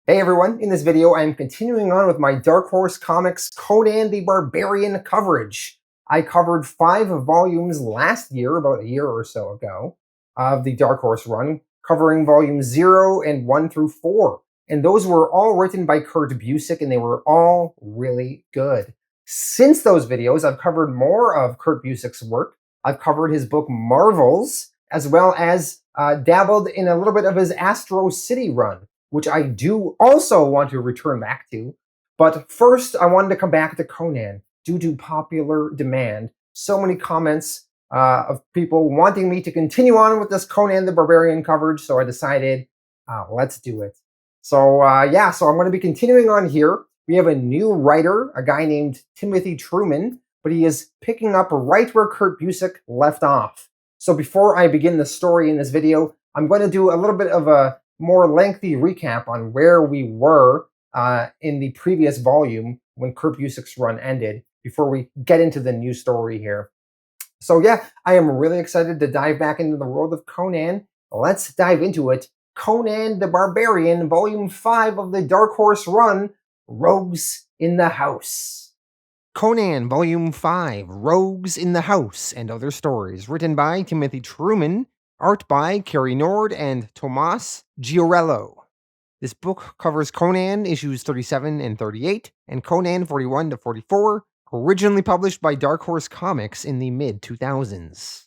Hey everyone, in this video I'm continuing on with my Dark Horse Comics Conan the Barbarian coverage. I covered 5 volumes last year, about a year or so ago, of the Dark Horse run, covering volumes 0 and 1 through 4. And those were all written by Kurt Busiek and they were all really good. Since those videos, I've covered more of Kurt Busiek's work. I've covered his book Marvels, as well as dabbled in a little bit of his Astro City run, which I do also want to return back to. But first, I wanted to come back to Conan due to popular demand. So many comments of people wanting me to continue on with this Conan the Barbarian coverage, so I decided, let's do it. So I'm going to be continuing on here. We have a new writer, a guy named Timothy Truman, but he is picking up right where Kurt Busiek left off. So before I begin the story in this video, I'm going to do a little bit of a more lengthy recap on where we were in the previous volume when Kurt Busiek's run ended before we get into the new story here. So yeah, I am really excited to dive back into the world of Conan. Let's dive into it. Conan the Barbarian, Volume 5 of the Dark Horse run, Rogues in the House. Conan, Volume 5, Rogues in the House and Other Stories, written by Timothy Truman, art by Cary and Tomàs Giorello. This book covers Conan issues 37 and 38, and Conan 41 to 44, originally published by Dark Horse Comics in the mid-2000s.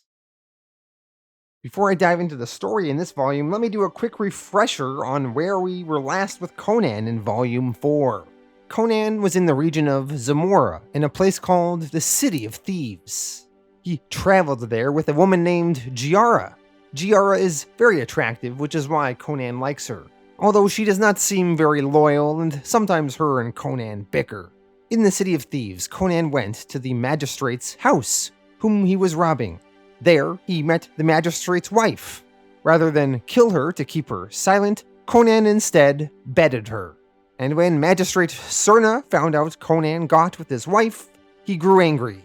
Before I dive into the story in this volume, let me do a quick refresher on where we were last with Conan in Volume 4. Conan was in the region of Zamora, in a place called the City of Thieves. He traveled there with a woman named Giara. Giara is very attractive, which is why Conan likes her, although she does not seem very loyal, and sometimes her and Conan bicker. In the City of Thieves, Conan went to the magistrate's house, whom he was robbing. There, he met the magistrate's wife. Rather than kill her to keep her silent, Conan instead bedded her. And when Magistrate Cerna found out Conan got with his wife, he grew angry.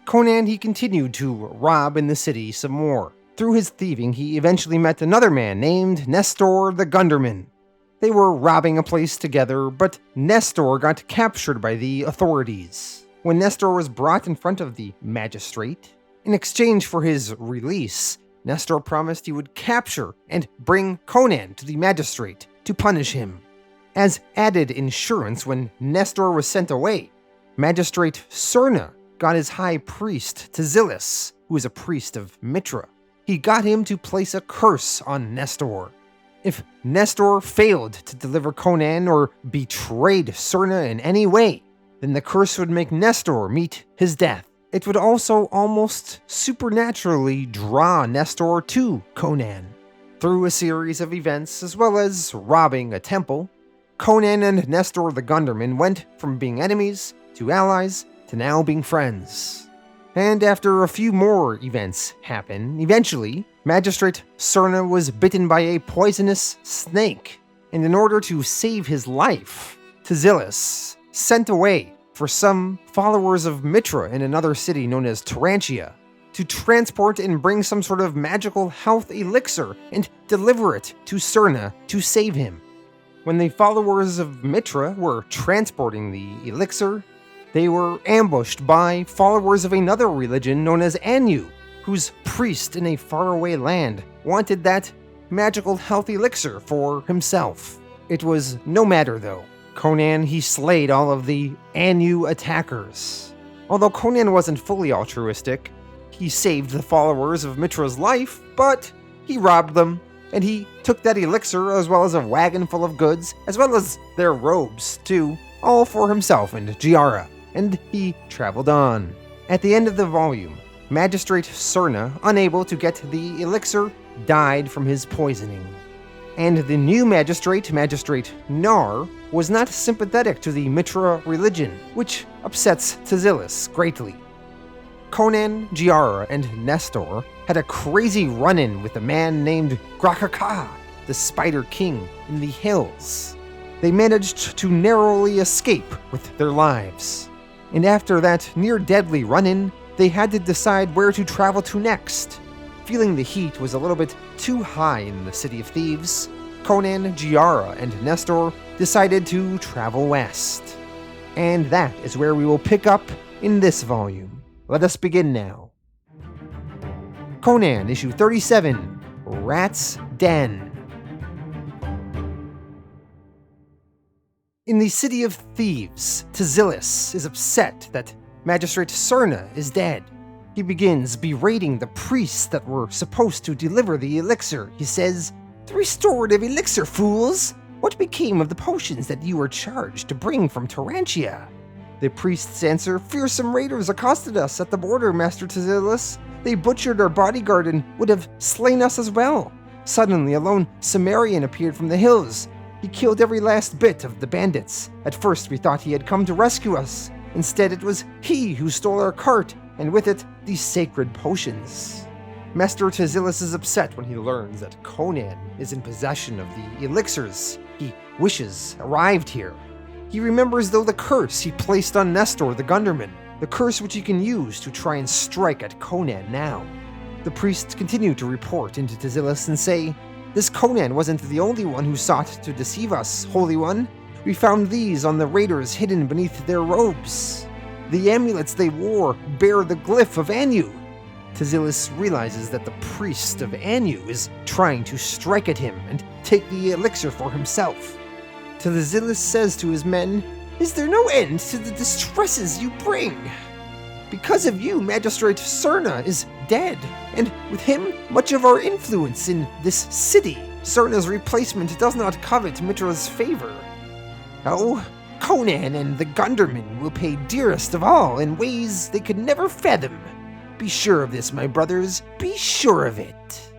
Conan, he continued to rob in the city some more. Through his thieving, he eventually met another man named Nestor the Gunderman. They were robbing a place together, but Nestor got captured by the authorities. When Nestor was brought in front of the magistrate, in exchange for his release, Nestor promised he would capture and bring Conan to the magistrate to punish him. As added insurance, when Nestor was sent away, Magistrate Cerna got his high priest Tzillis, who is a priest of Mitra. He got him to place a curse on Nestor. If Nestor failed to deliver Conan or betrayed Cerna in any way, then the curse would make Nestor meet his death. It would also almost supernaturally draw Nestor to Conan. Through a series of events, as well as robbing a temple, Conan and Nestor the Gunderman went from being enemies to allies to now being friends. And after a few more events happen, eventually, Magistrate Cerna was bitten by a poisonous snake, and in order to save his life, Tzillis sent away for some followers of Mitra in another city known as Tarantia to transport and bring some sort of magical health elixir and deliver it to Cerna to save him. When the followers of Mitra were transporting the elixir, they were ambushed by followers of another religion known as Anu, whose priest in a faraway land wanted that magical health elixir for himself. It was no matter though. Conan, he slayed all of the Anu attackers. Although Conan wasn't fully altruistic, he saved the followers of Mitra's life, but he robbed them, and he took that elixir as well as a wagon full of goods, as well as their robes too, all for himself and Giara, and he traveled on. At the end of the volume, Magistrate Cerna, unable to get the elixir, died from his poisoning. And the new magistrate, Magistrate Nar, was not sympathetic to the Mitra religion, which upsets Tzillis greatly. Conan, Giara, and Nestor had a crazy run-in with a man named Grakaka, the Spider King, in the hills. They managed to narrowly escape with their lives. And after that near-deadly run-in, they had to decide where to travel to next. Feeling the heat was a little bit too high in the City of Thieves, Conan, Giara, and Nestor decided to travel west. And that is where we will pick up in this volume. Let us begin now. Conan, issue 37, Rat's Den. In the city of thieves, Penniless is upset that Magistrate Cerna is dead. He begins berating the priests that were supposed to deliver the elixir. He says, "The restorative elixir, fools! What became of the potions that you were charged to bring from Tarantia?" The priests answer, "Fearsome raiders accosted us at the border, Master Penniless. They butchered our bodyguard and would have slain us as well. Suddenly, a lone Cimmerian appeared from the hills. He killed every last bit of the bandits. At first, we thought he had come to rescue us. Instead, it was he who stole our cart, and with it, these sacred potions." Master Penniless is upset when he learns that Conan is in possession of the elixirs he wishes arrived here. He remembers, though, the curse he placed on Nestor the Gunderman, the curse which he can use to try and strike at Conan now. The priests continue to report into Penniless and say, "This Conan wasn't the only one who sought to deceive us, Holy One. We found these on the raiders hidden beneath their robes. The amulets they wore bear the glyph of Anu." Penniless realizes that the priest of Anu is trying to strike at him and take the elixir for himself. Penniless says to his men, "Is there no end to the distresses you bring? Because of you, Magistrate Cerna is dead, and with him, much of our influence in this city. Cerna's replacement does not covet Mitra's favor. Oh, Conan and the Gunderman will pay dearest of all in ways they could never fathom. Be sure of this, my brothers, be sure of it."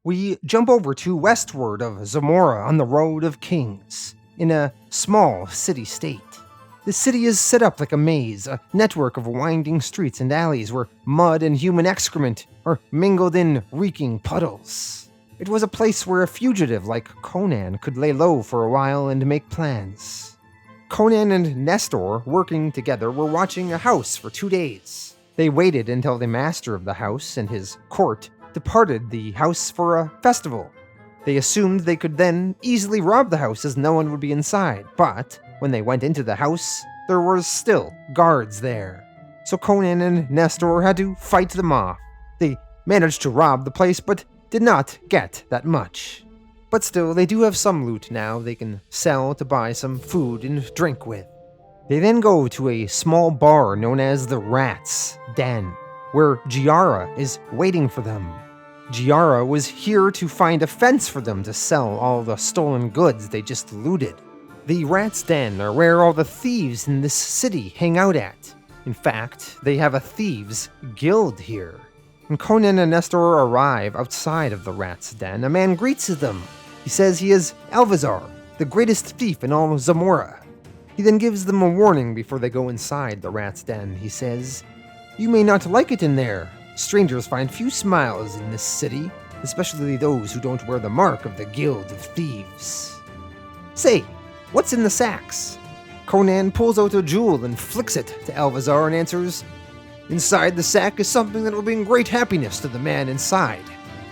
We jump over to westward of Zamora on the Road of Kings, in a small city-state. The city is set up like a maze, a network of winding streets and alleys where mud and human excrement are mingled in reeking puddles. It was a place where a fugitive like Conan could lay low for a while and make plans. Conan and Nestor, working together, were watching a house for 2 days. They waited until the master of the house and his court departed the house for a festival. They assumed they could then easily rob the house as no one would be inside, but when they went into the house, there were still guards there. So Conan and Nestor had to fight them off. They managed to rob the place, but did not get that much. But still, they do have some loot now they can sell to buy some food and drink with. They then go to a small bar known as the Rat's Den, where Giara is waiting for them. Giara was here to find a fence for them to sell all the stolen goods they just looted. The Rat's Den are where all the thieves in this city hang out at. In fact, they have a thieves' guild here. When Conan and Nestor arrive outside of the Rat's Den, a man greets them. He says he is Alvazar, the greatest thief in all Zamora. He then gives them a warning before they go inside the Rat's Den. He says, "You may not like it in there. Strangers find few smiles in this city, especially those who don't wear the mark of the Guild of Thieves. Say, what's in the sacks?" Conan pulls out a jewel and flicks it to Alvazar and answers, "Inside the sack is something that will bring great happiness to the man inside.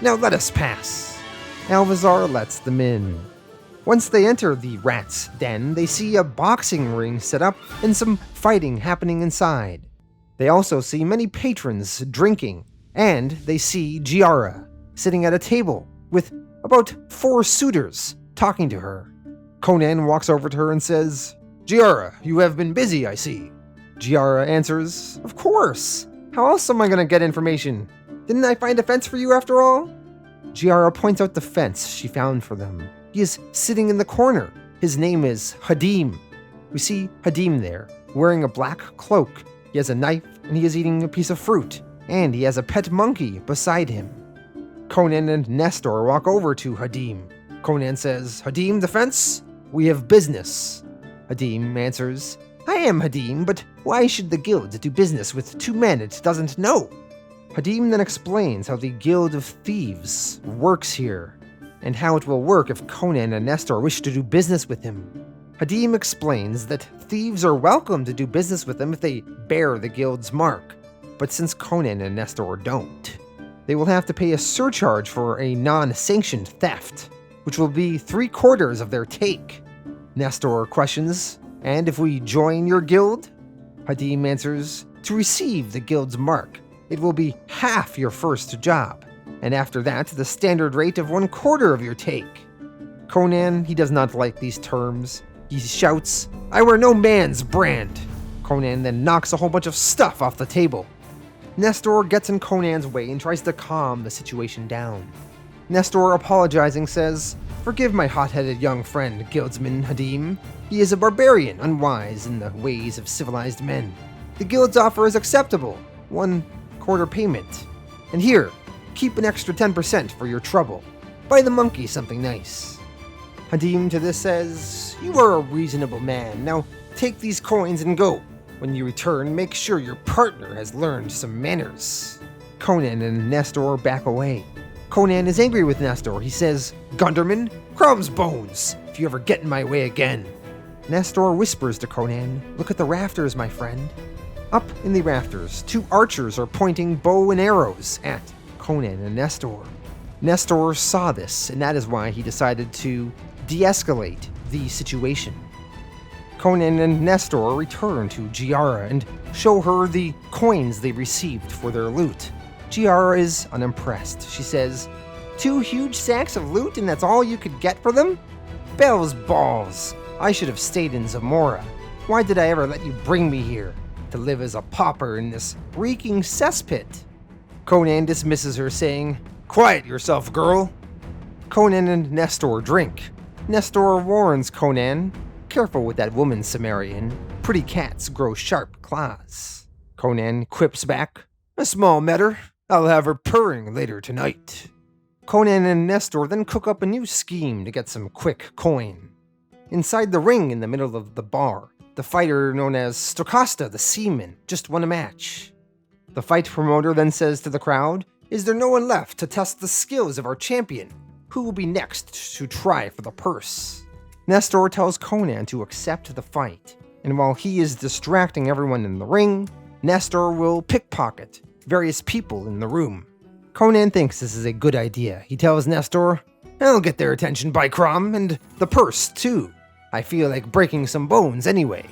Now let us pass." Alvazar lets them in. Once they enter the Rat's Den, they see a boxing ring set up and some fighting happening inside. They also see many patrons drinking, and they see Giara sitting at a table with about 4 suitors talking to her. Conan walks over to her and says, "Giara, you have been busy, I see." Giara answers, "Of course. How else am I going to get information? Didn't I find a fence for you after all?" Giara points out the fence she found for them. He is sitting in the corner. His name is Hadim. We see Hadim there, wearing a black cloak. He has a knife, and he is eating a piece of fruit, and he has a pet monkey beside him. Conan and Nestor walk over to Hadim. Conan says, "Hadim, the fence? We have business." Hadim answers, "I am Hadim, but why should the guild do business with 2 men it doesn't know?" Hadim then explains how the Guild of Thieves works here, and how it will work if Conan and Nestor wish to do business with him. Hadim explains that thieves are welcome to do business with him if they bear the guild's mark, but since Conan and Nestor don't, They will have to pay a surcharge for a non-sanctioned theft, which will be 3/4 of their take. Nestor questions, and if we join your guild? Hadim answers, to receive the guild's mark, it will be half your first job, and after that, the standard rate of 1/4 of your take. Conan, he does not like these terms. He shouts, I wear no man's brand. Conan then knocks a whole bunch of stuff off the table. Nestor gets in Conan's way and tries to calm the situation down. Nestor, apologizing, says, forgive my hot-headed young friend, guildsman Hadim. He is a barbarian, unwise in the ways of civilized men. The guild's offer is acceptable, 1/4 payment. And here, keep an extra 10% for your trouble. Buy the monkey something nice. Hadim to this says, you are a reasonable man. Now take these coins and go. When you return, make sure your partner has learned some manners. Conan and Nestor back away. Conan is angry with Nestor. He says, Gunderman, crumbs bones, if you ever get in my way again. Nestor whispers to Conan, look at the rafters, my friend. Up in the rafters, 2 archers are pointing bow and arrows at Conan and Nestor. Nestor saw this, and that is why he decided to de-escalate the situation. Conan and Nestor return to Giara and show her the coins they received for their loot. Giara is unimpressed. She says, 2 huge sacks of loot and that's all you could get for them? Bell's balls! I should have stayed in Zamora. Why did I ever let you bring me here? To live as a pauper in this reeking cesspit? Conan dismisses her, saying, quiet yourself, girl. Conan and Nestor drink. Nestor warns Conan, careful with that woman, Cimmerian. Pretty cats grow sharp claws. Conan quips back, a small matter. I'll have her purring later tonight. Conan and Nestor then cook up a new scheme to get some quick coin. Inside the ring in the middle of the bar, the fighter known as Stokasta the Seaman just won a match. The fight promoter then says to the crowd, is there no one left to test the skills of our champion? Who will be next to try for the purse? Nestor tells Conan to accept the fight, and while he is distracting everyone in the ring, Nestor will pickpocket various people in the room. Conan thinks this is a good idea. He tells Nestor, I'll get their attention by Crom, and the purse too. I feel like breaking some bones anyway.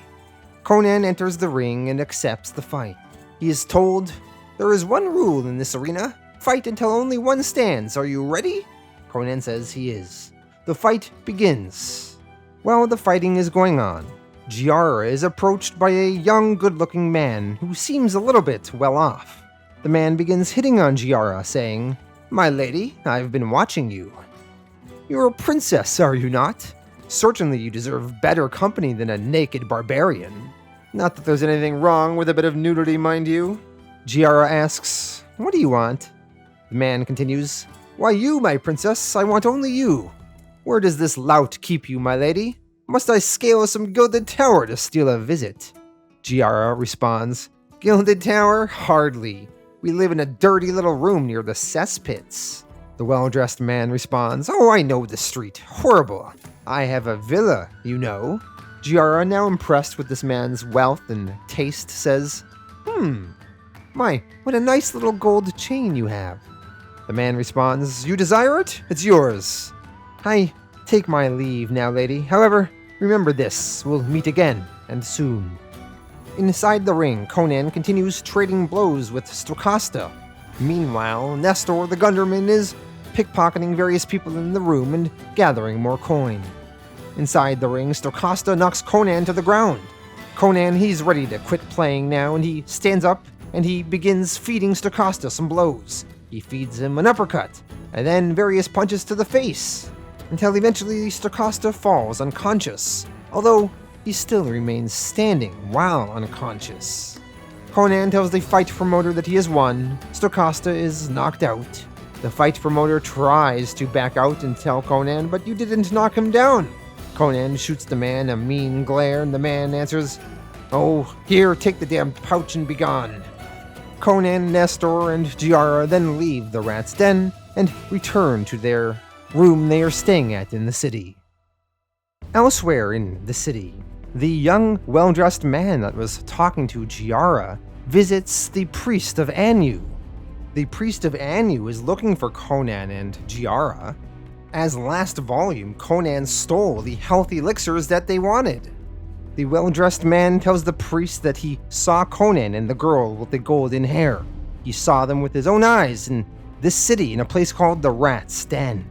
Conan enters the ring and accepts the fight. He is told, there is one rule in this arena. Fight until only one stands. Are you ready? Conan says he is. The fight begins. While the fighting is going on, Giara is approached by a young, good-looking man who seems a little bit well off. The man begins hitting on Giara, saying, my lady, I've been watching you. You're a princess, are you not? Certainly you deserve better company than a naked barbarian. Not that there's anything wrong with a bit of nudity, mind you. Giara asks, what do you want? The man continues, why you, my princess, I want only you. Where does this lout keep you, my lady? Must I scale some gilded tower to steal a visit? Giara responds, gilded tower? Hardly. We live in a dirty little room near the cesspits. The well-dressed man responds, oh, I know the street. Horrible. I have a villa, you know. Giara, now impressed with this man's wealth and taste, says, my, what a nice little gold chain you have. The man responds, you desire it? It's yours. I take my leave now, lady. However, remember this, we'll meet again, and soon. Inside the ring, Conan continues trading blows with Stokasta. Meanwhile, Nestor the Gunderman is pickpocketing various people in the room and gathering more coin. Inside the ring, Stokasta knocks Conan to the ground. Conan, he's ready to quit playing now, and he stands up and he begins feeding Stokasta some blows. He feeds him an uppercut, and then various punches to the face, until eventually Stokasta falls unconscious, although he still remains standing while unconscious. Conan tells the fight promoter that he has won. Stokasta is knocked out. The fight promoter tries to back out and tell Conan, but you didn't knock him down. Conan shoots the man a mean glare, and the man answers, oh, here, take the damn pouch and be gone. Conan, Nestor, and Giara then leave the rat's den and return to their room they are staying at in the city. Elsewhere in the city, the young, well-dressed man that was talking to Giara visits the priest of Anu. The priest of Anu is looking for Conan and Giara. As last volume, Conan stole the health elixirs that they wanted. The well-dressed man tells the priest that he saw Conan and the girl with the golden hair. He saw them with his own eyes in this city in a place called the Rat's Den.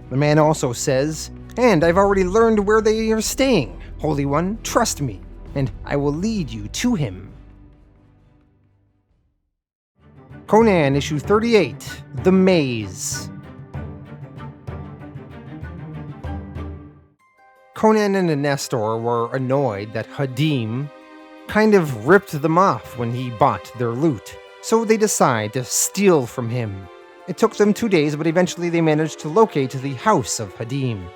The man also says, "And I've already learned where they are staying. Holy One, trust me, and I will lead you to him." Conan issue 38, The Maze. Conan and Nestor were annoyed that Hadim kind of ripped them off when he bought their loot, so they decide to steal from him. It took them 2 days, but eventually they managed to locate the house of Hadim.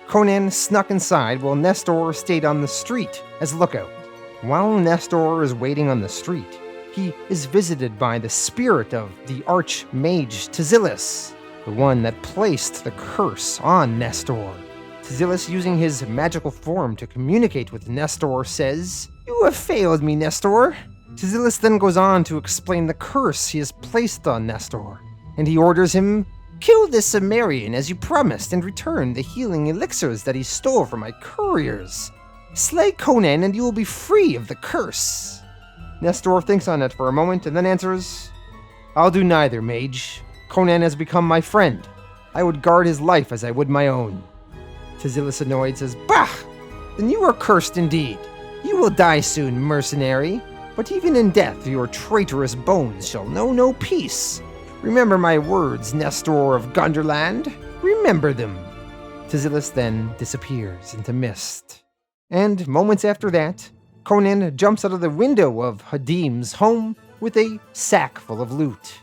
Conan snuck inside while Nestor stayed on the street as lookout. While Nestor is waiting on the street, he is visited by the spirit of the archmage Tzillis, the one that placed the curse on Nestor. Tzillis, using his magical form to communicate with Nestor, says, "You have failed me, Nestor." Tzillis then goes on to explain the curse he has placed on Nestor, and he orders him, "Kill this Cimmerian as you promised and return the healing elixirs that he stole from my couriers. Slay Conan and you will be free of the curse." Nestor thinks on it for a moment and then answers, "I'll do neither, mage. Conan has become my friend. I would guard his life as I would my own." Tzillis, annoyed, says, "Bah! Then you are cursed indeed. You will die soon, mercenary. But even in death, your traitorous bones shall know no peace. Remember my words, Nestor of Gunderland. Remember them." Tzillis then disappears into mist. And moments after that, Conan jumps out of the window of Hadim's home with a sack full of loot.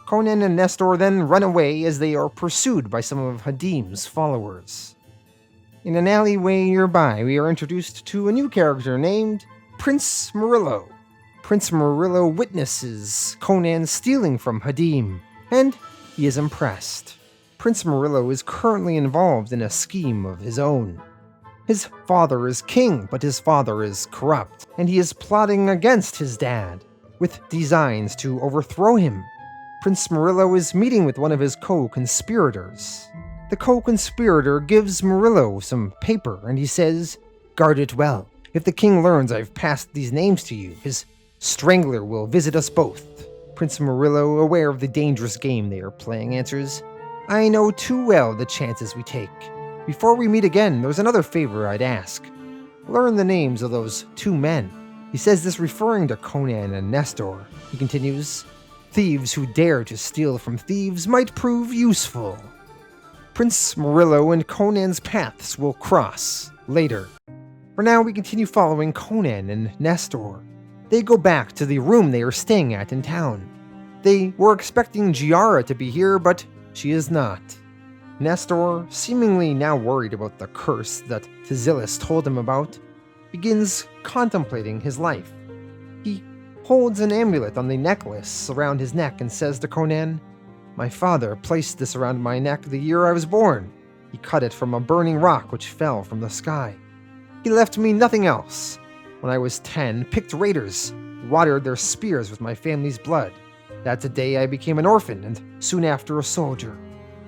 Conan and Nestor then run away as they are pursued by some of Hadim's followers. In an alleyway nearby, we are introduced to a new character named Prince Murilo. Prince Murilo witnesses Conan stealing from Hadim, and he is impressed. Prince Murilo is currently involved in a scheme of his own. His father is king, but his father is corrupt, and he is plotting against his dad, with designs to overthrow him. Prince Murilo is meeting with one of his co-conspirators. The co-conspirator gives Murilo some paper, and he says, "Guard it well. If the king learns I've passed these names to you, his strangler will visit us both." Prince Murilo, aware of the dangerous game they are playing, answers, "I know too well the chances we take. Before we meet again, there's another favor I'd ask. Learn the names of those 2 men." He says this referring to Conan and Nestor. He continues, "Thieves who dare to steal from thieves might prove useful." Prince Murilo and Conan's paths will cross later. For now, we continue following Conan and Nestor. They go back to the room they are staying at in town. They were expecting Giara to be here, but she is not. Nestor, seemingly now worried about the curse that Tzillis told him about, begins contemplating his life. He holds an amulet on the necklace around his neck and says to Conan, "My father placed this around my neck the year I was born. He cut it from a burning rock which fell from the sky. He left me nothing else. When I was 10, picked raiders, watered their spears with my family's blood. That day I became an orphan, and soon after a soldier.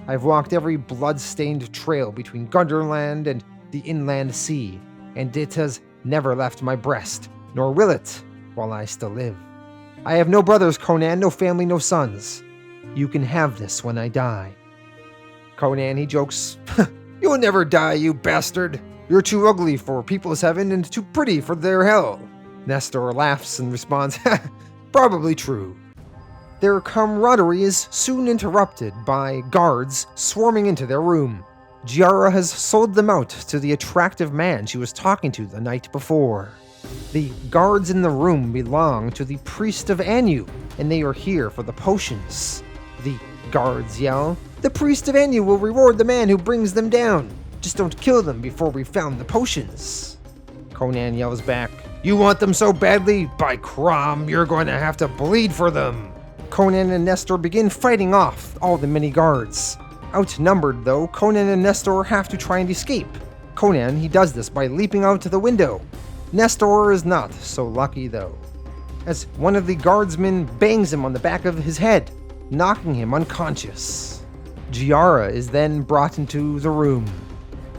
I've walked every blood-stained trail between Gunderland and the inland sea, and it has never left my breast, nor will it while I still live. I have no brothers, Conan, no family, no sons. You can have this when I die." Conan, he jokes, "You'll never die, you bastard. You're too ugly for people's heaven and too pretty for their hell." Nestor laughs and responds, "Probably true." Their camaraderie is soon interrupted by guards swarming into their room. Giara has sold them out to the attractive man she was talking to the night before. The guards in the room belong to the priest of Anu, and they are here for the potions. The guards yell, "The priest of Anu will reward the man who brings them down. Just don't kill them before we've found the potions." Conan yells back, "You want them so badly? By Crom, you're going to have to bleed for them." Conan and Nestor begin fighting off all the many guards. Outnumbered, though, Conan and Nestor have to try and escape. Conan, he does this by leaping out to the window. Nestor is not so lucky, though, as one of the guardsmen bangs him on the back of his head. knocking him unconscious. Giara is then brought into the room.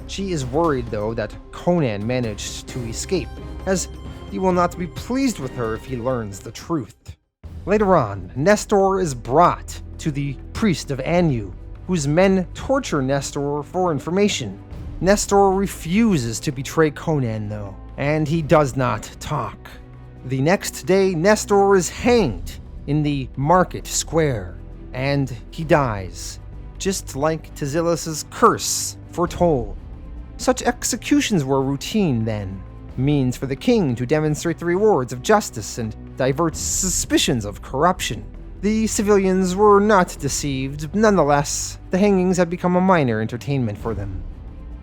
She is worried, though, that Conan managed to escape, as he will not be pleased with her if he learns the truth. Later on, Nestor is brought to the priest of Anu, whose men torture Nestor for information. Nestor refuses to betray Conan, though, and he does not talk. The next day, Nestor is hanged in the market square, and he dies, just like Tizilus's curse foretold. Such executions were routine then, means for the king to demonstrate the rewards of justice and divert suspicions of corruption. The civilians were not deceived. Nonetheless, the hangings had become a minor entertainment for them.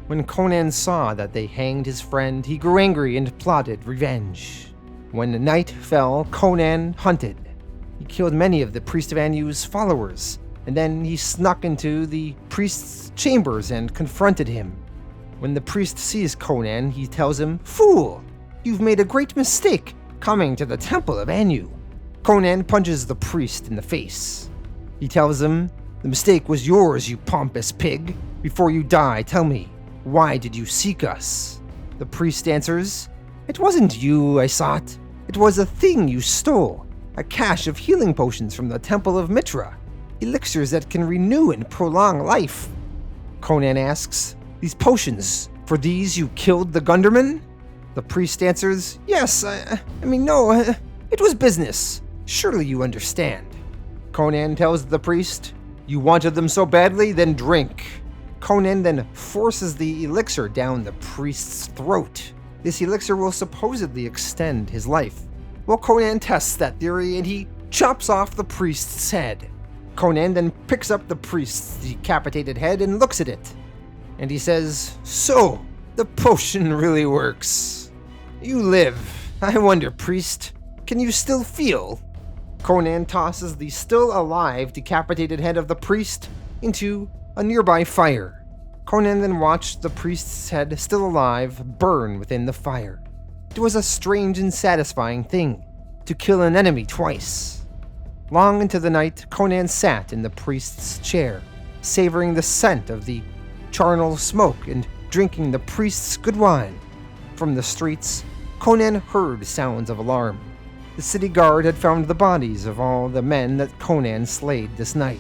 When Conan saw that they hanged his friend, he grew angry and plotted revenge. When night fell, Conan hunted. He killed many of the priest of Anu's followers, and then he snuck into the priest's chambers and confronted him. When the priest sees Conan, he tells him, "Fool! You've made a great mistake coming to the temple of Anu." Conan punches the priest in the face. He tells him, "The mistake was yours, you pompous pig. Before you die, tell me, why did you seek us?" The priest answers, "It wasn't you I sought. It was a thing you stole, a cache of healing potions from the temple of Mitra, elixirs that can renew and prolong life." Conan asks, "These potions, for these you killed the Gunderman?" The priest answers, "Yes, no, it was business. Surely you understand." Conan tells the priest, "You wanted them so badly, then drink." Conan then forces the elixir down the priest's throat. This elixir will supposedly extend his life. Well, Conan tests that theory and he chops off the priest's head. Conan then picks up the priest's decapitated head and looks at it. And he says, "So, the potion really works. You live. I wonder, priest, can you still feel?" Conan tosses the still alive decapitated head of the priest into a nearby fire. Conan then watched the priest's head, still alive, burn within the fire. It was a strange and satisfying thing to kill an enemy twice. Long into the night, Conan sat in the priest's chair, savoring the scent of the charnel smoke and drinking the priest's good wine. From the streets, Conan heard sounds of alarm. The city guard had found the bodies of all the men that Conan slayed this night.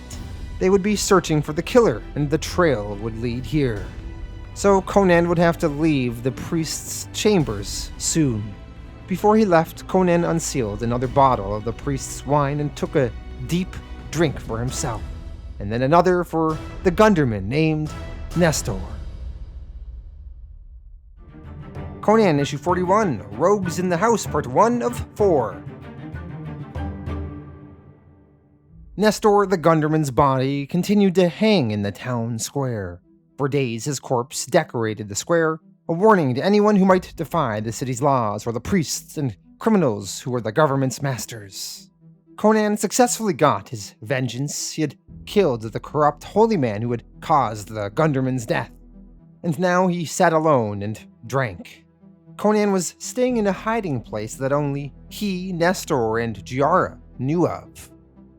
They would be searching for the killer, and the trail would lead here. So Conan would have to leave the priest's chambers soon. Before he left, Conan unsealed another bottle of the priest's wine and took a deep drink for himself, and then another for the Gunderman named Nestor. Conan issue 41, Rogues in the House, part 1 of 4. Nestor the Gunderman's body continued to hang in the town square. For days his corpse decorated the square, a warning to anyone who might defy the city's laws or the priests and criminals who were the government's masters. Conan successfully got his vengeance. He had killed the corrupt holy man who had caused the Gunderman's death, and now he sat alone and drank. Conan was staying in a hiding place that only he, Nestor, and Giara knew of.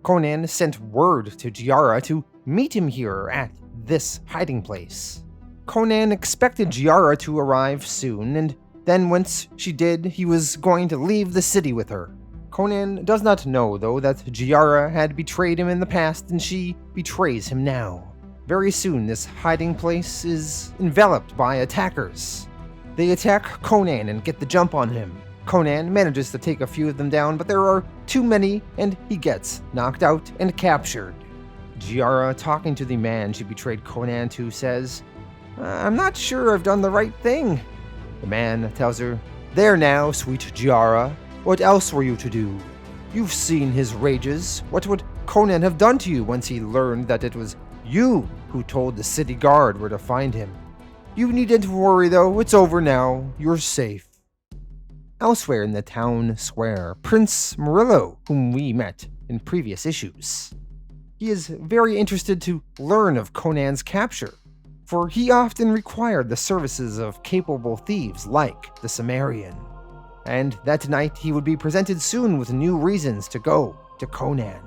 Conan sent word to Giara to meet him here at this hiding place. Conan expected Giara to arrive soon, and then once she did, he was going to leave the city with her. Conan does not know, though, that Giara had betrayed him in the past and she betrays him now. Very soon, this hiding place is enveloped by attackers. They attack Conan and get the jump on him. Conan manages to take a few of them down, but there are too many, and he gets knocked out and captured. Giara, talking to the man she betrayed Conan to, says, "I'm not sure I've done the right thing." The man tells her, "There now, sweet Giara. What else were you to do? You've seen his rages. What would Conan have done to you once he learned that it was you who told the city guard where to find him? You needn't worry, though. It's over now. You're safe." Elsewhere in the town square, Prince Murilo, whom we met in previous issues. He is very interested to learn of Conan's capture, for he often required the services of capable thieves like the Cimmerian. And that night he would be presented soon with new reasons to go to Conan.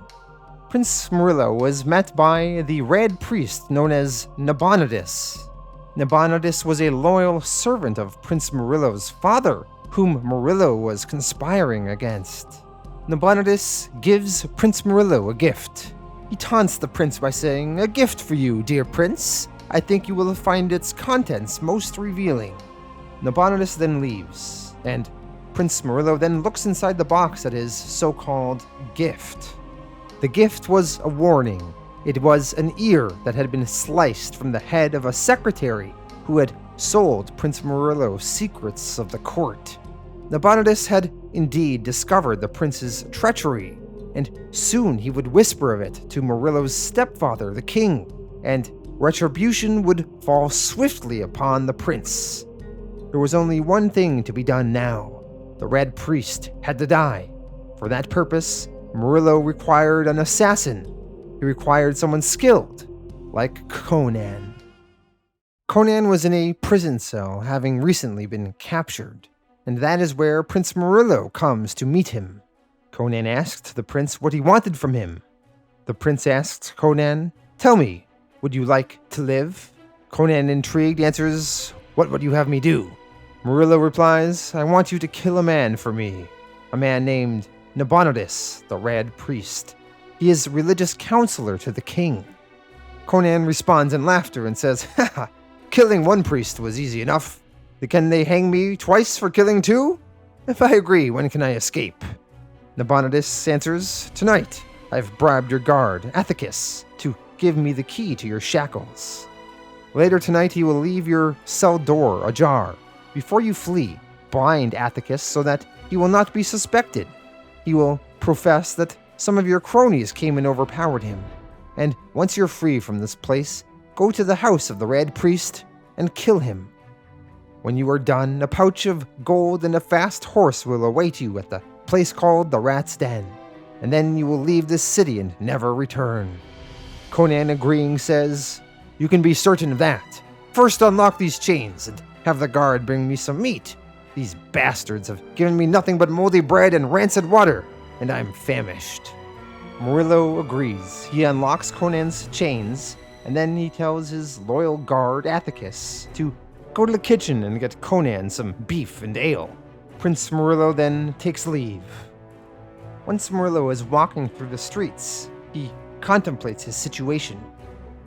Prince Murilo was met by the Red Priest known as Nabonidus. Nabonidus was a loyal servant of Prince Murilo's father, whom Murilo was conspiring against. Nabonidus gives Prince Murilo a gift. He taunts the prince by saying, "A gift for you, dear prince. I think you will find its contents most revealing." Nabonidus then leaves, and Prince Murilo then looks inside the box at his so-called gift. The gift was a warning. It was an ear that had been sliced from the head of a secretary who had sold Prince Murilo secrets of the court. Nabonidus had indeed discovered the prince's treachery, and soon he would whisper of it to Murilo's stepfather, the king, and retribution would fall swiftly upon the prince. There was only one thing to be done now. The Red Priest had to die. For that purpose, Murilo required an assassin. He required someone skilled, like Conan. Conan was in a prison cell, having recently been captured, and that is where Prince Murilo comes to meet him. Conan asked the prince what he wanted from him. The prince asked Conan, "Tell me, would you like to live?" Conan, intrigued, answers, "What would you have me do?" Murilo replies, "I want you to kill a man for me, a man named Nabonidus, the Red Priest. He is religious counselor to the king." Conan responds in laughter and says, "Ha! Killing one priest was easy enough. Can they hang me twice for killing two? If I agree, when can I escape?" Nabonidus answers, "Tonight. I've bribed your guard, Athicus, to give me the key to your shackles. Later tonight he will leave your cell door ajar. Before you flee, bind Athicus so that he will not be suspected. He will profess that some of your cronies came and overpowered him. And once you're free from this place, go to the house of the Red Priest and kill him. When you are done, a pouch of gold and a fast horse will await you at the place called the Rat's Den, and then you will leave this city and never return." Conan, agreeing, says, "You can be certain of that. First unlock these chains and have the guard bring me some meat. These bastards have given me nothing but moldy bread and rancid water, and I'm famished." Murilo agrees. He unlocks Conan's chains, and then he tells his loyal guard, Athicus, to go to the kitchen and get Conan some beef and ale. Prince Murilo then takes leave. Once Murilo is walking through the streets, he contemplates his situation.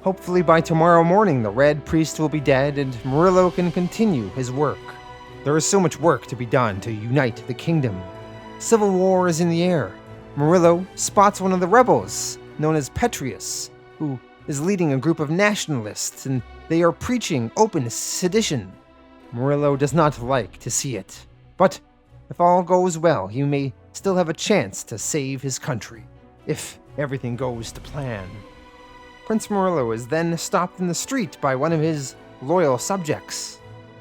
Hopefully by tomorrow morning the Red Priest will be dead and Murilo can continue his work. There is so much work to be done to unite the kingdom. Civil war is in the air. Murilo spots one of the rebels, known as Petrius, who is leading a group of nationalists, and they are preaching open sedition. Murilo does not like to see it, but if all goes well, he may still have a chance to save his country, if everything goes to plan. Prince Murilo is then stopped in the street by one of his loyal subjects.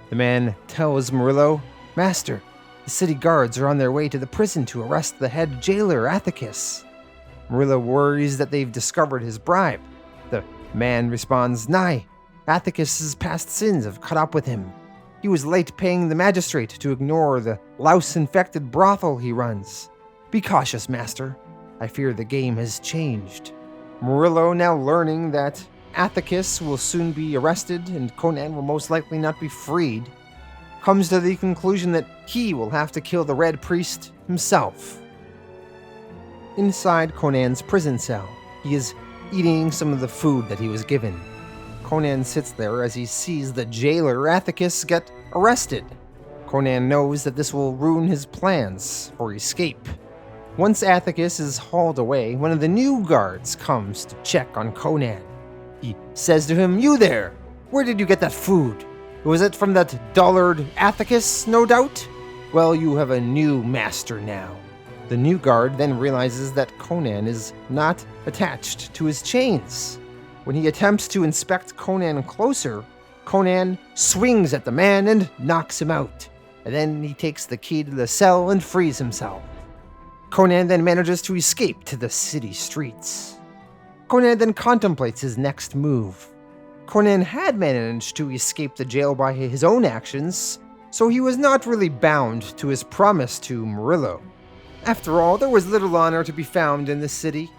The man tells Murilo, "Master, the city guards are on their way to the prison to arrest the head jailer, Athicus." Murilo worries that they've discovered his bribe. The man responds, "Nay, Athicus's past sins have caught up with him. He was late paying the magistrate to ignore the louse-infected brothel he runs. Be cautious, master. I fear the game has changed." Murilo, now learning that Athicus will soon be arrested and Conan will most likely not be freed, comes to the conclusion that he will have to kill the Red Priest himself. Inside Conan's prison cell, he is eating some of the food that he was given. Conan sits there as he sees the jailer Athicus get arrested. Conan knows that this will ruin his plans for escape. Once Athicus is hauled away, one of the new guards comes to check on Conan. He says to him, "You there! Where did you get that food? Was it from that dullard Athicus, no doubt? Well, you have a new master now." The new guard then realizes that Conan is not attached to his chains. When he attempts to inspect Conan closer, Conan swings at the man and knocks him out. And then he takes the key to the cell and frees himself. Conan then manages to escape to the city streets. Conan then contemplates his next move. Conan had managed to escape the jail by his own actions, so he was not really bound to his promise to Murilo. After all, there was little honor to be found in the city.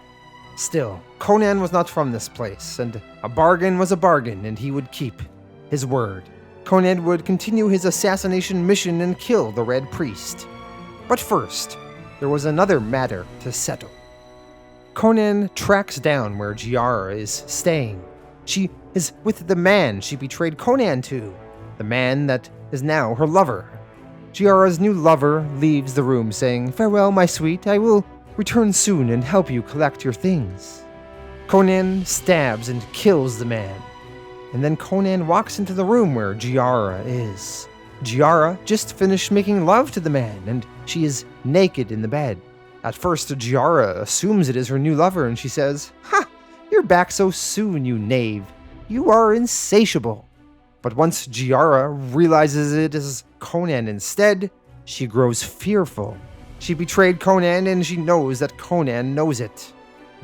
Still, Conan was not from this place, and a bargain was a bargain, and he would keep his word. Conan would continue his assassination mission and kill the Red Priest. But first, there was another matter to settle. Conan tracks down where Giara is staying. She is with the man she betrayed Conan to, the man that is now her lover. Giara's new lover leaves the room saying, "Farewell, my sweet, I will return soon and help you collect your things." Conan stabs and kills the man. And then Conan walks into the room where Giara is. Giara just finished making love to the man, and she is naked in the bed. At first, Giara assumes it is her new lover, and she says, "Ha! You're back so soon, you knave. You are insatiable." But once Giara realizes it is Conan instead, she grows fearful. She betrayed Conan, and she knows that Conan knows it.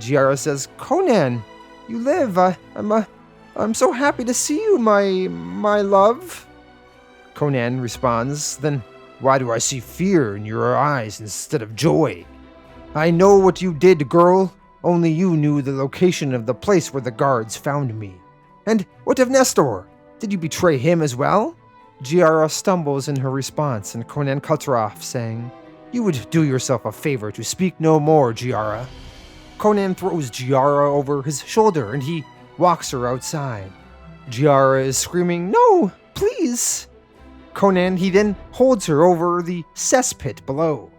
Giara says, "Conan, you live. I'm so happy to see you, my love." Conan responds, "Then why do I see fear in your eyes instead of joy? I know what you did, girl. Only you knew the location of the place where the guards found me. And what of Nestor? Did you betray him as well?" Giara stumbles in her response, and Conan cuts her off, saying, "You would do yourself a favor to speak no more, Giara." Conan throws Giara over his shoulder, and he walks her outside. Giara is screaming, "No, please!" Conan, he then holds her over the cesspit below.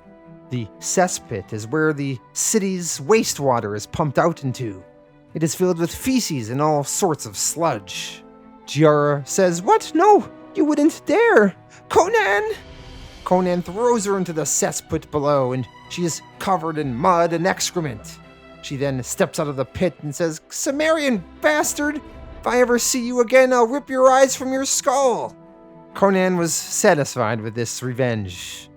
The cesspit is where the city's wastewater is pumped out into. It is filled with feces and all sorts of sludge. Giara says, "What? No, you wouldn't dare! Conan!" Conan throws her into the cesspit below, and she is covered in mud and excrement. She then steps out of the pit and says, "Cimmerian bastard! If I ever see you again, I'll rip your eyes from your skull." Conan was satisfied with this revenge.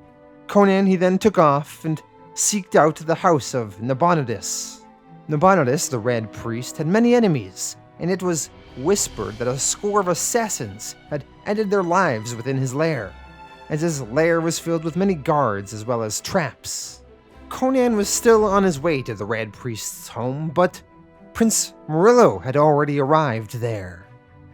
Conan, he then took off and seeked out the house of Nabonidus. Nabonidus, the Red Priest, had many enemies, and it was whispered that a score of assassins had ended their lives within his lair, as his lair was filled with many guards as well as traps. Conan was still on his way to the Red Priest's home, but Prince Murilo had already arrived there.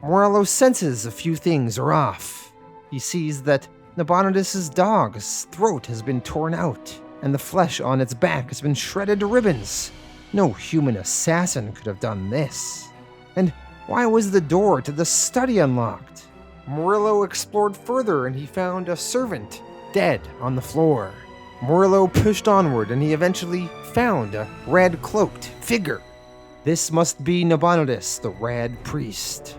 Murilo senses a few things are off. He sees that Nabonidus' dog's throat has been torn out, and the flesh on its back has been shredded to ribbons. No human assassin could have done this. And why was the door to the study unlocked? Murilo explored further, and he found a servant dead on the floor. Murilo pushed onward, and he eventually found a red-cloaked figure. This must be Nabonidus, the Red Priest.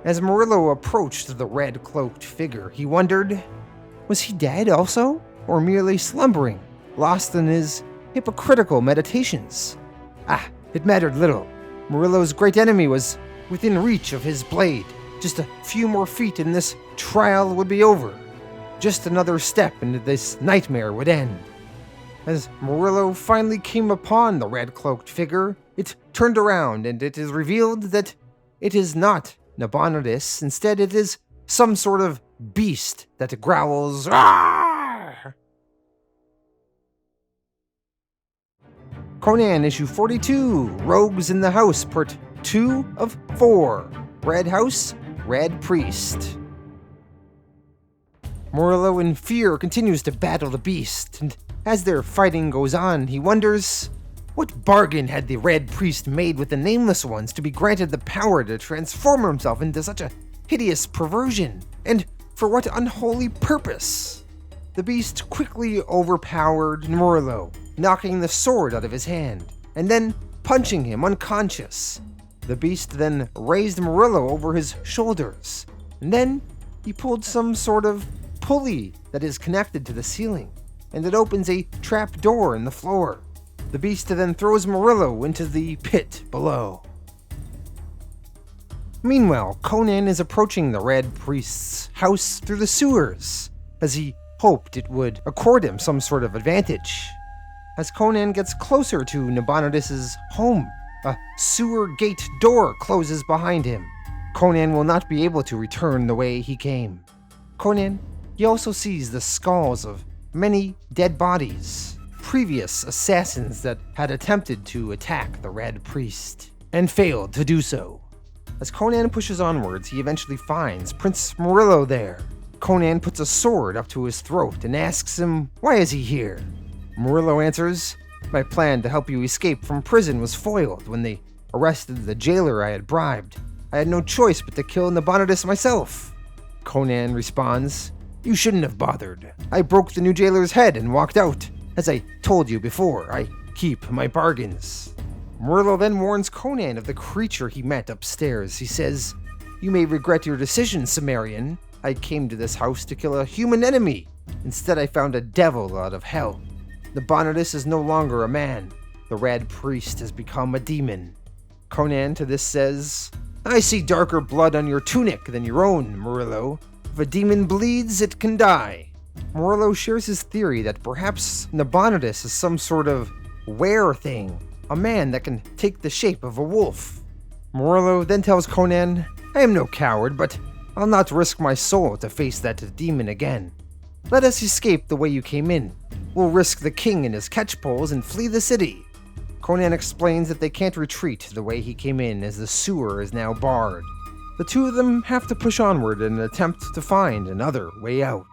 As Murilo approached the red-cloaked figure, he wondered, was he dead also, or merely slumbering, lost in his hypocritical meditations? It mattered little. Murilo's great enemy was within reach of his blade. Just a few more feet and this trial would be over. Just another step and this nightmare would end. As Murilo finally came upon the red-cloaked figure, it turned around and it is revealed that it is not Nabonidus. Instead, it is some sort of beast that growls, "Arrgh!" Conan issue 42, Rogues in the House, part 2 of 4. Red House, Red Priest. Murilo in fear continues to battle the beast, and as their fighting goes on, he wonders, what bargain had the Red Priest made with the Nameless Ones to be granted the power to transform himself into such a hideous perversion? And for what unholy purpose? The beast quickly overpowered Murilo, knocking the sword out of his hand, and then punching him unconscious. The beast then raised Murilo over his shoulders, and then he pulled some sort of pulley that is connected to the ceiling, and it opens a trap door in the floor. The beast then throws Murilo into the pit below. Meanwhile, Conan is approaching the Red Priest's house through the sewers, as he hoped it would accord him some sort of advantage. As Conan gets closer to Nabonidus' home, a sewer gate door closes behind him. Conan will not be able to return the way he came. Conan, he also sees the skulls of many dead bodies. previous assassins that had attempted to attack the Red Priest, and failed to do so. As Conan pushes onwards, he eventually finds Prince Murilo there. Conan puts a sword up to his throat and asks him, why is he here? Murilo answers, my plan to help you escape from prison was foiled when they arrested the jailer I had bribed. I had no choice but to kill Nabonidus myself. Conan responds, you shouldn't have bothered. I broke the new jailer's head and walked out. As I told you before, I keep my bargains. Murilo then warns Conan of the creature he met upstairs. He says, you may regret your decision, Cimmerian. I came to this house to kill a human enemy. Instead, I found a devil out of hell. Nabonidus is no longer a man. The Red Priest has become a demon. Conan to this says, I see darker blood on your tunic than your own, Murilo. If a demon bleeds, it can die. Murilo shares his theory that perhaps Nabonidus is some sort of were thing, a man that can take the shape of a wolf. Murilo then tells Conan, I am no coward, but I'll not risk my soul to face that demon again. Let us escape the way you came in. We'll risk the king and his catchpoles and flee the city. Conan explains that they can't retreat the way he came in as the sewer is now barred. The two of them have to push onward in an attempt to find another way out.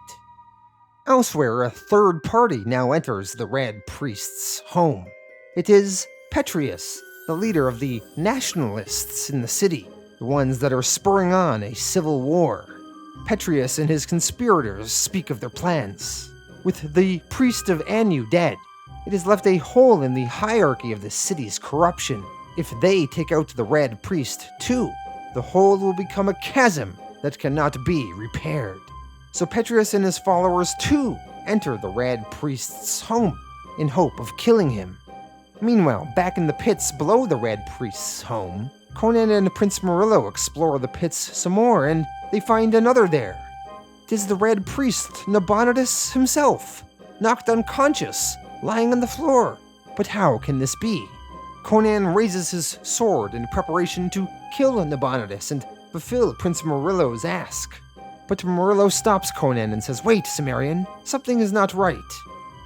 Elsewhere, a third party now enters the Red Priest's home. It is Petrius, the leader of the nationalists in the city, the ones that are spurring on a civil war. Petrius and his conspirators speak of their plans. With the priest of Anu dead, it has left a hole in the hierarchy of the city's corruption. If they take out the Red Priest too, the hole will become a chasm that cannot be repaired. So Petrius and his followers too enter the Red Priest's home in hope of killing him. Meanwhile, back in the pits below the Red Priest's home, Conan and Prince Murilo explore the pits some more, and they find another there. It is the Red Priest, Nabonidus himself, knocked unconscious, lying on the floor. But how can this be? Conan raises his sword in preparation to kill Nabonidus and fulfill Prince Murilo's ask. But Murilo stops Conan and says, wait, Cimmerian, something is not right.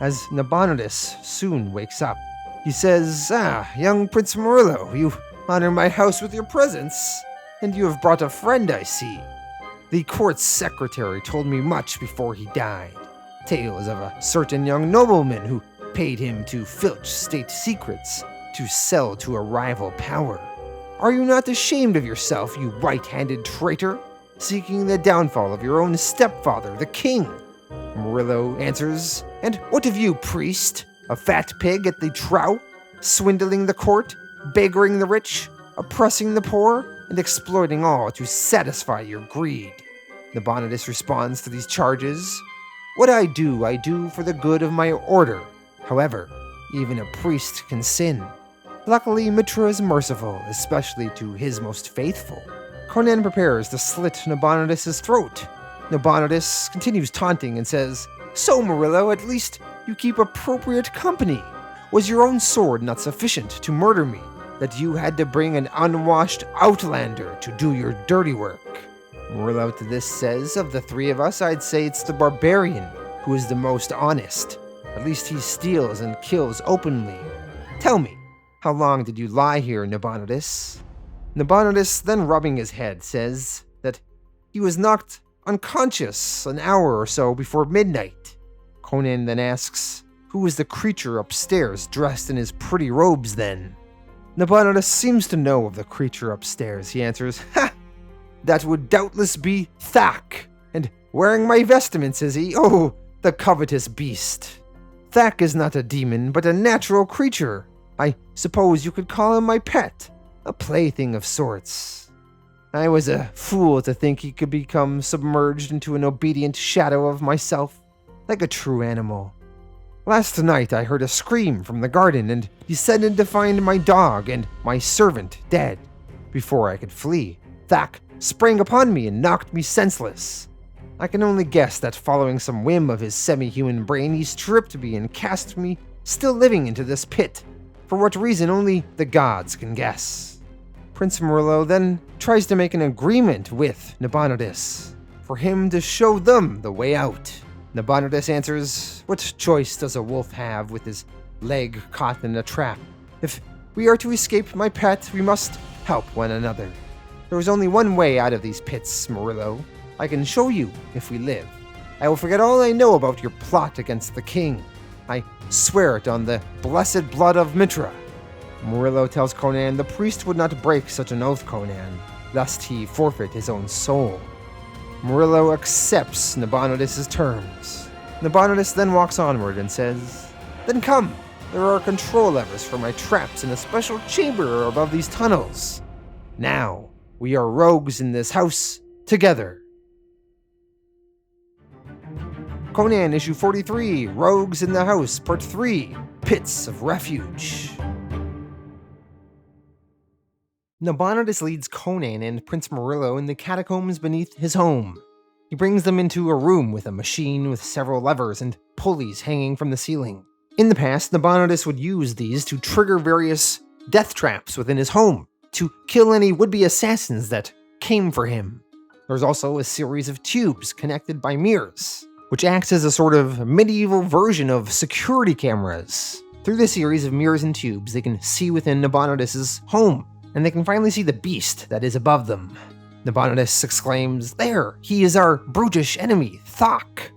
As Nabonidus soon wakes up, he says, young Prince Murilo, you honor my house with your presence, and you have brought a friend, I see. The court's secretary told me much before he died. Tales of a certain young nobleman who paid him to filch state secrets to sell to a rival power. Are you not ashamed of yourself, you right-handed traitor, seeking the downfall of your own stepfather, the king? Murilo answers, and what of you, priest? A fat pig at the trough, swindling the court, beggaring the rich, oppressing the poor, and exploiting all to satisfy your greed. Nabonidus responds to these charges. What I do for the good of my order. However, even a priest can sin. Luckily, Mitra is merciful, especially to his most faithful. Conan prepares to slit Nabonidus' throat. Nabonidus continues taunting and says, so, Murilo, at least you keep appropriate company. Was your own sword not sufficient to murder me, that you had to bring an unwashed outlander to do your dirty work? Murilo to this says, of the three of us, I'd say it's the barbarian who is the most honest. At least he steals and kills openly. Tell me, how long did you lie here, Nabonidus? Nabonidus, then rubbing his head, says that he was knocked unconscious an hour or so before midnight. Conan then asks, who is the creature upstairs dressed in his pretty robes then? Nabonidus seems to know of the creature upstairs. He answers, that would doubtless be Thak, and wearing my vestments is he? Oh, the covetous beast. Thak is not a demon, but a natural creature. I suppose you could call him my pet, a plaything of sorts. I was a fool to think he could become submerged into an obedient shadow of myself, like a true animal. Last night I heard a scream from the garden and descended to find my dog and my servant dead. Before I could flee, Thak sprang upon me and knocked me senseless. I can only guess that following some whim of his semi-human brain, he stripped me and cast me, still living, into this pit. For what reason, only the gods can guess. Prince Murilo then tries to make an agreement with Nabonidus, for him to show them the way out. Nabonidus answers, "What choice does a wolf have with his leg caught in a trap? If we are to escape my pet, we must help one another. There is only one way out of these pits, Murilo. I can show you if we live. I will forget all I know about your plot against the king. I swear it on the blessed blood of Mitra." Murilo tells Conan the priest would not break such an oath, Conan, lest he forfeit his own soul. Murilo accepts Nabonidus' terms. Nabonidus then walks onward and says, "Then come, there are control levers for my traps in a special chamber above these tunnels. Now, we are rogues in this house together." Conan issue 43, Rogues in the House, part 3, Pits of Refuge. Nabonidus leads Conan and Prince Murilo in the catacombs beneath his home. He brings them into a room with a machine with several levers and pulleys hanging from the ceiling. In the past, Nabonidus would use these to trigger various death traps within his home, to kill any would-be assassins that came for him. There's also a series of tubes connected by mirrors, which acts as a sort of medieval version of security cameras. Through the series of mirrors and tubes, they can see within Nabonidus' home, and they can finally see the beast that is above them. Nabonidus exclaims, "There! He is our brutish enemy, Thok!"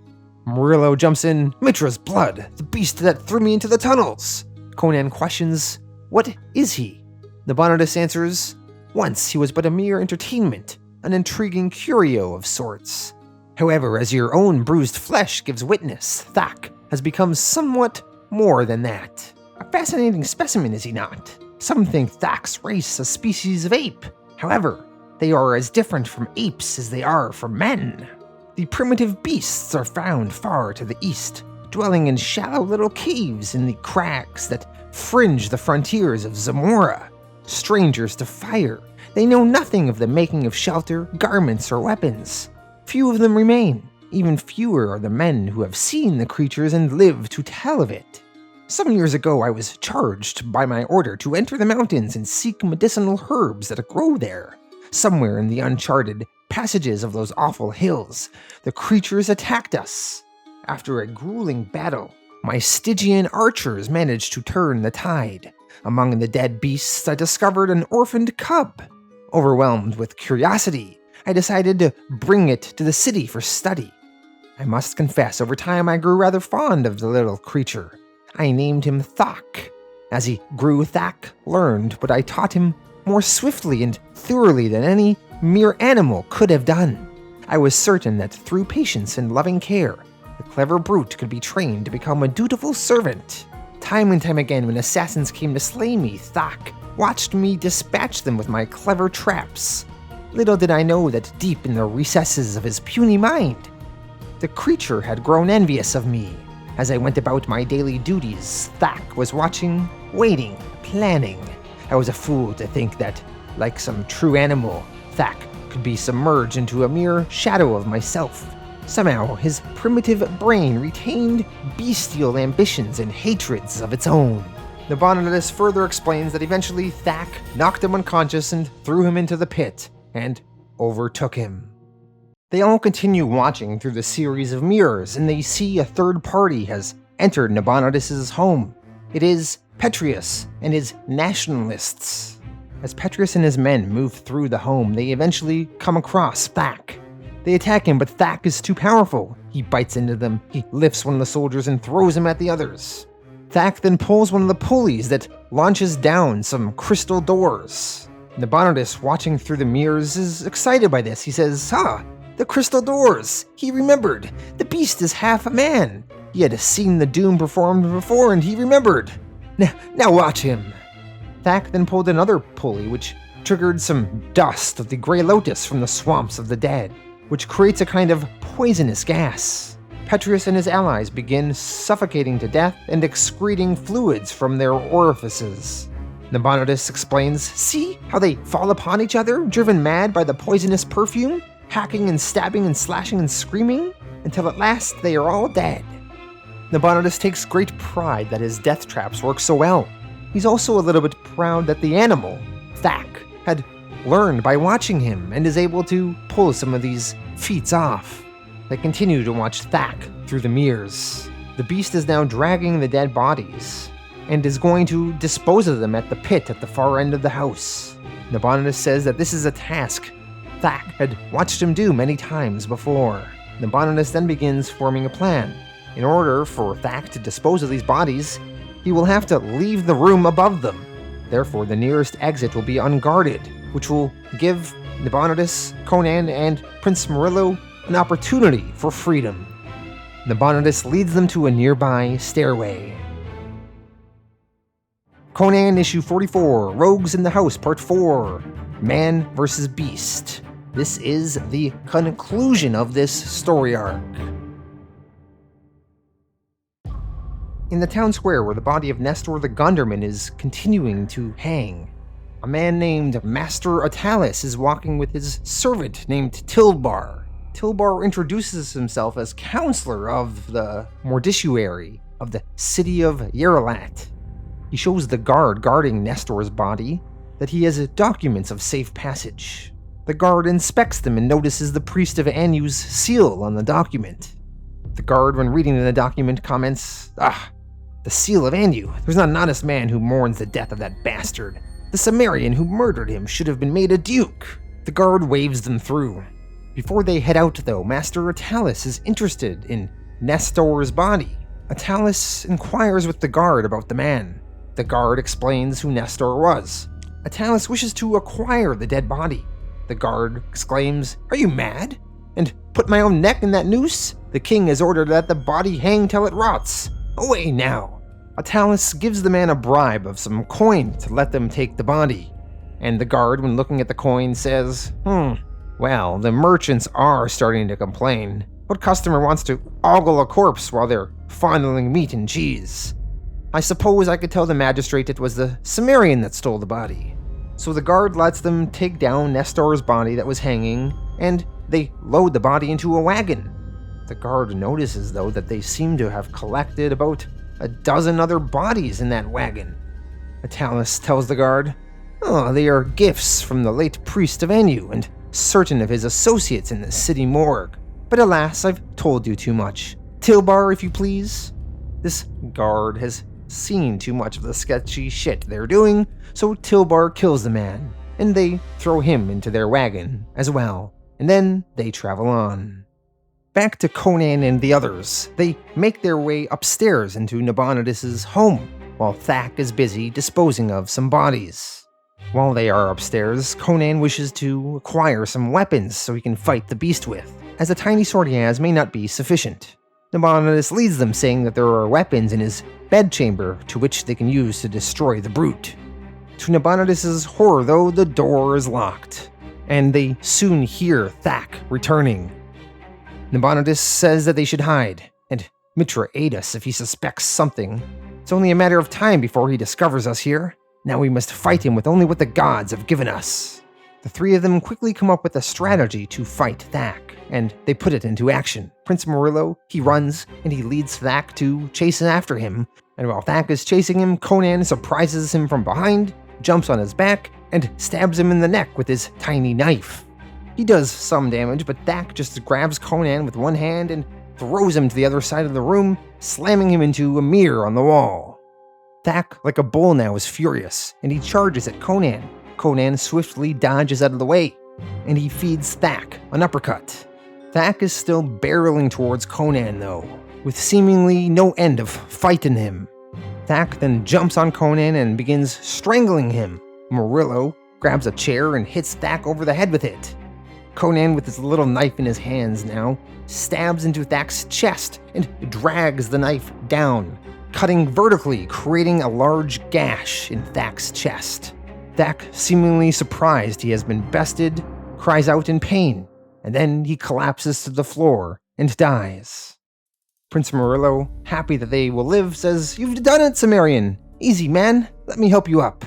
Murilo jumps in, "Mitra's blood, the beast that threw me into the tunnels!" Conan questions, "What is he?" Nabonidus answers, "Once he was but a mere entertainment, an intriguing curio of sorts. However, as your own bruised flesh gives witness, Thok has become somewhat more than that. A fascinating specimen, is he not? Some think Thok's race a species of ape. However, they are as different from apes as they are from men. The primitive beasts are found far to the east, dwelling in shallow little caves in the crags that fringe the frontiers of Zamora. Strangers to fire, they know nothing of the making of shelter, garments, or weapons. Few of them remain. Even fewer are the men who have seen the creatures and live to tell of it. Some years ago, I was charged by my order to enter the mountains and seek medicinal herbs that grow there. Somewhere in the uncharted passages of those awful hills, the creatures attacked us. After a grueling battle, my Stygian archers managed to turn the tide. Among the dead beasts, I discovered an orphaned cub. Overwhelmed with curiosity, I decided to bring it to the city for study. I must confess, over time I grew rather fond of the little creature. I named him Thok. As he grew, Thok learned what I taught him more swiftly and thoroughly than any mere animal could have done. I was certain that through patience and loving care, the clever brute could be trained to become a dutiful servant. Time and time again, when assassins came to slay me, Thok watched me dispatch them with my clever traps. Little did I know that deep in the recesses of his puny mind, the creature had grown envious of me. As I went about my daily duties, Thok was watching, waiting, planning. I was a fool to think that, like some true animal, Thok could be submerged into a mere shadow of myself. Somehow, his primitive brain retained bestial ambitions and hatreds of its own. Nabonidus further explains that eventually Thok knocked him unconscious and threw him into the pit, and overtook him. They all continue watching through the series of mirrors, and they see a third party has entered Nabonidus' home. It is Petrius and his nationalists. As Petrius and his men move through the home, they eventually come across Thok. They attack him, but Thok is too powerful. He bites into them, he lifts one of the soldiers and throws him at the others. Thok then pulls one of the pulleys that launches down some crystal doors. Nabonidus, watching through the mirrors, is excited by this. He says, the crystal doors! He remembered! The beast is half a man! He had seen the doom performed before, and he remembered! Now watch him! Thok then pulled another pulley, which triggered some dust of the Grey Lotus from the swamps of the dead, which creates a kind of poisonous gas. Petrius and his allies begin suffocating to death and excreting fluids from their orifices. Nabonidus explains, "See how they fall upon each other, driven mad by the poisonous perfume, hacking and stabbing and slashing and screaming, until at last they are all dead." Nabonidus takes great pride that his death traps work so well. He's also a little bit proud that the animal, Thok, had learned by watching him and is able to pull some of these feats off. They continue to watch Thok through the mirrors. The beast is now dragging the dead bodies, and is going to dispose of them at the pit at the far end of the house. Nabonidus says that this is a task Thak had watched him do many times before. Nabonidus then begins forming a plan. In order for Thak to dispose of these bodies, he will have to leave the room above them. Therefore, the nearest exit will be unguarded, which will give Nabonidus, Conan, and Prince Murilo an opportunity for freedom. Nabonidus leads them to a nearby stairway. Conan Issue 44, Rogues in the House, Part 4, Man vs. Beast. This is the conclusion of this story arc. In the town square where the body of Nestor the Gunderman is continuing to hang, a man named Master Attalus is walking with his servant named Tilbar. Tilbar introduces himself as counselor of the Mordiciary of the city of Yerelat. He shows the guard guarding Nestor's body that he has documents of safe passage. The guard inspects them and notices the priest of Anu's seal on the document. The guard, when reading the document, comments, the seal of Anu. There's not an honest man who mourns the death of that bastard. The Cimmerian who murdered him should have been made a duke. The guard waves them through. Before they head out, though, Master Attalus is interested in Nestor's body. Attalus inquires with the guard about the man. The guard explains who Nestor was. Attalus wishes to acquire the dead body. The guard exclaims, "Are you mad? And put my own neck in that noose? The king has ordered that the body hang till it rots. Away now." Attalus gives the man a bribe of some coin to let them take the body. And the guard, when looking at the coin, says, well, the merchants are starting to complain. What customer wants to ogle a corpse while they're fondling meat and cheese? I suppose I could tell the magistrate it was the Cimmerian that stole the body. So the guard lets them take down Nestor's body that was hanging, and they load the body into a wagon. The guard notices, though, that they seem to have collected about a dozen other bodies in that wagon. Attalus tells the guard, they are gifts from the late priest of Anu and certain of his associates in the city morgue. But alas, I've told you too much. Tilbar, if you please. This guard has seen too much of the sketchy shit they're doing, so Tilbar kills the man, and they throw him into their wagon as well, and then they travel on. Back to Conan and the others, they make their way upstairs into Nabonidus' home, while Thak is busy disposing of some bodies. While they are upstairs, Conan wishes to acquire some weapons so he can fight the beast with, as the tiny sword he has may not be sufficient. Nabonidus leads them, saying that there are weapons in his bedchamber to which they can use to destroy the brute. To Nabonidus' horror, though, the door is locked, and they soon hear Thak returning. Nabonidus says that they should hide, and Mitra aid us if he suspects something. It's only a matter of time before he discovers us here. Now we must fight him with only what the gods have given us. The three of them quickly come up with a strategy to fight Thak, and they put it into action. Prince Murilo, he runs, and he leads Thak to chase after him, and while Thak is chasing him, Conan surprises him from behind, jumps on his back, and stabs him in the neck with his tiny knife. He does some damage, but Thak just grabs Conan with one hand and throws him to the other side of the room, slamming him into a mirror on the wall. Thak, like a bull now, is furious, and he charges at Conan. Conan swiftly dodges out of the way, and he feeds Thak an uppercut. Thak is still barreling towards Conan, though, with seemingly no end of fight in him. Thak then jumps on Conan and begins strangling him. Murilo grabs a chair and hits Thak over the head with it. Conan, with his little knife in his hands now, stabs into Thak's chest and drags the knife down, cutting vertically, creating a large gash in Thak's chest. Thak, seemingly surprised he has been bested, cries out in pain, and then he collapses to the floor and dies. Prince Murilo, happy that they will live, says, "You've done it, Cimmerian! Easy, man! Let me help you up!"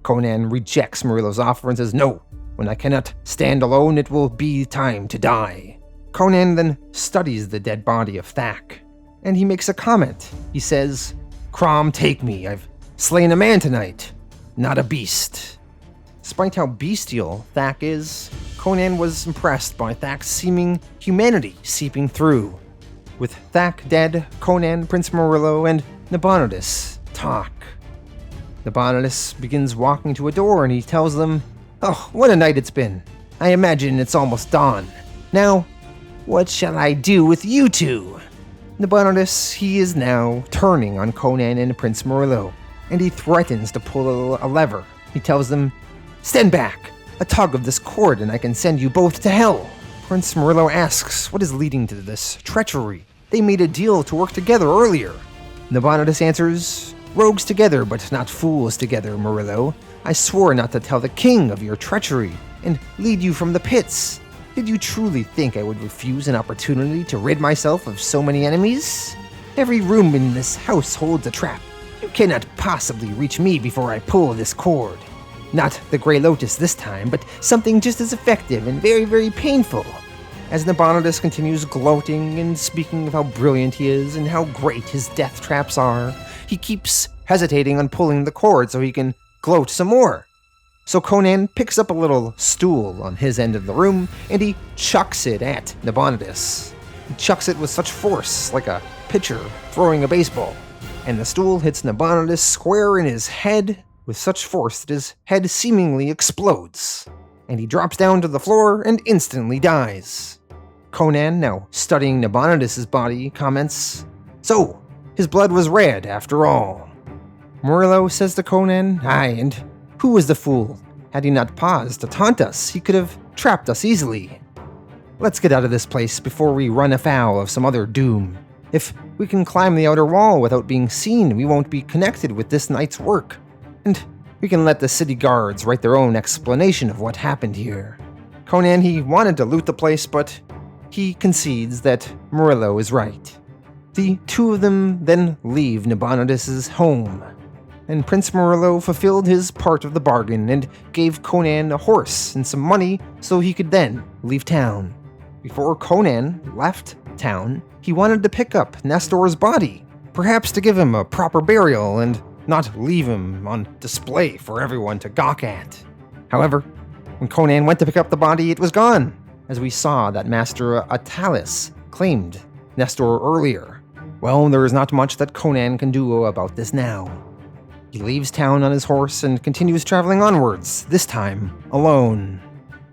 Conan rejects Murilo's offer and says, "No! When I cannot stand alone, it will be time to die." Conan then studies the dead body of Thak, and he makes a comment. He says, "Crom, take me. I've slain a man tonight, not a beast." Despite how bestial Thak is, Conan was impressed by Thak's seeming humanity seeping through. With Thak dead, Conan, Prince Murilo, and Nabonidus talk. Nabonidus begins walking to a door and he tells them, "Oh, what a night it's been. I imagine it's almost dawn. Now, what shall I do with you two?" Nabonidus, he is now turning on Conan and Prince Murilo, and he threatens to pull a lever. He tells them, "Stand back! A tug of this cord and I can send you both to hell." Prince Murilo asks what is leading to this treachery. They made a deal to work together earlier. Nabonidus answers, "Rogues together, but not fools together, Murilo. I swore not to tell the king of your treachery and lead you from the pits. Did you truly think I would refuse an opportunity to rid myself of so many enemies? Every room in this house holds a trap. You cannot possibly reach me before I pull this cord. Not the Grey Lotus this time, but something just as effective and very, very painful." As Nabonidus continues gloating and speaking of how brilliant he is and how great his death traps are, he keeps hesitating on pulling the cord so he can gloat some more. So Conan picks up a little stool on his end of the room and he chucks it at Nabonidus. He chucks it with such force, like a pitcher throwing a baseball, and the stool hits Nabonidus square in his head with such force that his head seemingly explodes, and he drops down to the floor and instantly dies. Conan, now studying Nabonidus' body, comments, "So, his blood was red after all." Murilo says to Conan, "Aye, and who was the fool? Had he not paused to taunt us, he could have trapped us easily. Let's get out of this place before we run afoul of some other doom. If we can climb the outer wall without being seen, we won't be connected with this night's work. And we can let the city guards write their own explanation of what happened here." Conan, he wanted to loot the place, but he concedes that Murilo is right. The two of them then leave Nabonidus' home, and Prince Murilo fulfilled his part of the bargain and gave Conan a horse and some money so he could then leave town. Before Conan left town, he wanted to pick up Nestor's body, perhaps to give him a proper burial and not leave him on display for everyone to gawk at. However, when Conan went to pick up the body, it was gone, as we saw that Master Atalis claimed Nestor earlier. Well, there is not much that Conan can do about this now. He leaves town on his horse and continues traveling onwards, this time alone.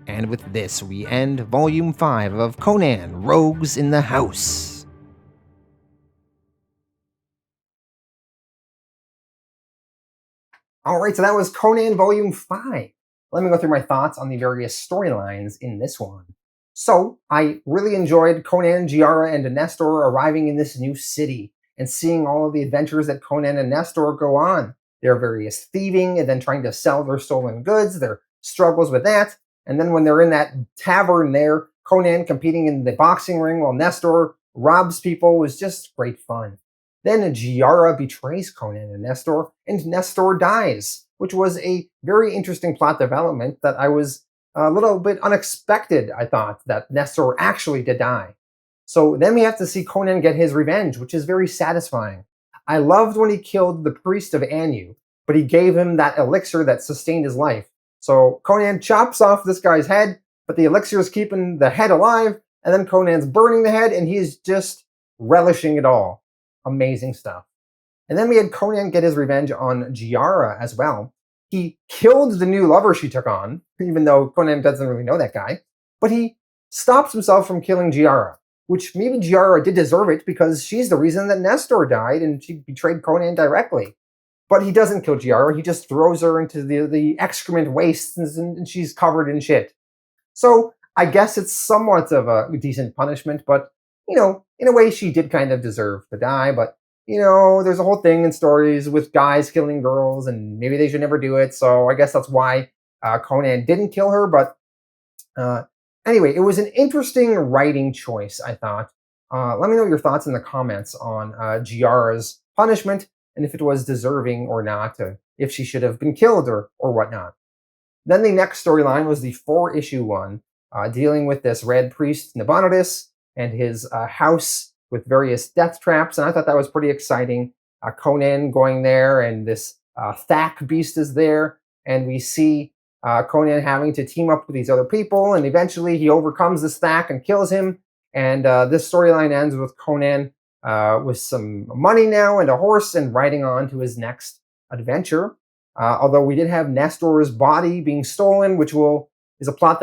And with this, we end Volume 5 of Conan, Rogues in the House. Alright, so that was Conan Volume 5. Let me go through my thoughts on the various storylines in this one. So, I really enjoyed Conan, Giara, and Nestor arriving in this new city and seeing all of the adventures that Conan and Nestor go on. Their various thieving and then trying to sell their stolen goods, their struggles with that. And then when they're in that tavern there, Conan competing in the boxing ring while Nestor robs people was just great fun. Then Giara betrays Conan and Nestor dies, which was a very interesting plot development that I was a little bit unexpected, I thought, that Nestor actually did die. So then we have to see Conan get his revenge, which is very satisfying. I loved when he killed the priest of Anu, but he gave him that elixir that sustained his life. So Conan chops off this guy's head, but the elixir is keeping the head alive, and then Conan's burning the head, and he's just relishing it all. Amazing stuff. And then we had Conan get his revenge on Giara as well. He killed the new lover she took on, even though Conan doesn't really know that guy, but he stops himself from killing Giara, which maybe Giara did deserve it because she's the reason that Nestor died and she betrayed Conan directly. But he doesn't kill Giara, he just throws her into the excrement wastes and she's covered in shit. So I guess it's somewhat of a decent punishment, but, in a way she did kind of deserve to die, but there's a whole thing in stories with guys killing girls, and maybe they should never do it, so I guess that's why Conan didn't kill her, but anyway, it was an interesting writing choice, I thought. Let me know your thoughts in the comments on Giara's punishment, and if it was deserving or not, if she should have been killed or whatnot. Then the next storyline was the 4-issue one, dealing with this red priest, Nabonidus, and his house with various death traps, and I thought that was pretty exciting. Conan going there, and this Thak beast is there, and we see Conan having to team up with these other people, and eventually he overcomes this Thak and kills him, And this storyline ends with Conan with some money now and a horse and riding on to his next adventure. Although we did have Nestor's body being stolen, which will is a plot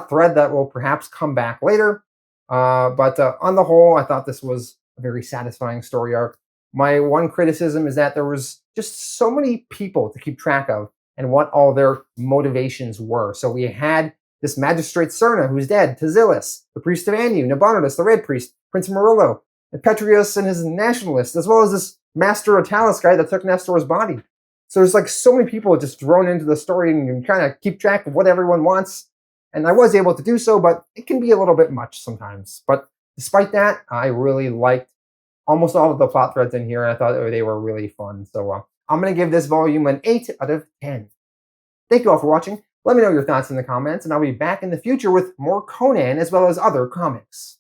thread that will perhaps come back later. But on the whole, I thought this was a very satisfying story arc. My one criticism is that there was just so many people to keep track of and what all their motivations were. So we had this magistrate Cerna, who's dead, Tazilus, the priest of Anu, Nabonidus, the Red Priest, Prince Murilo, and Petrius and his nationalist, as well as this Master Otalis guy that took Nestor's body. So there's like so many people just thrown into the story, and you can kind of keep track of what everyone wants. And I was able to do so, but it can be a little bit much sometimes. But despite that, I really liked almost all of the plot threads in here. And I thought they were really fun. So I'm going to give this volume an 8 out of 10. Thank you all for watching. Let me know your thoughts in the comments, and I'll be back in the future with more Conan as well as other comics.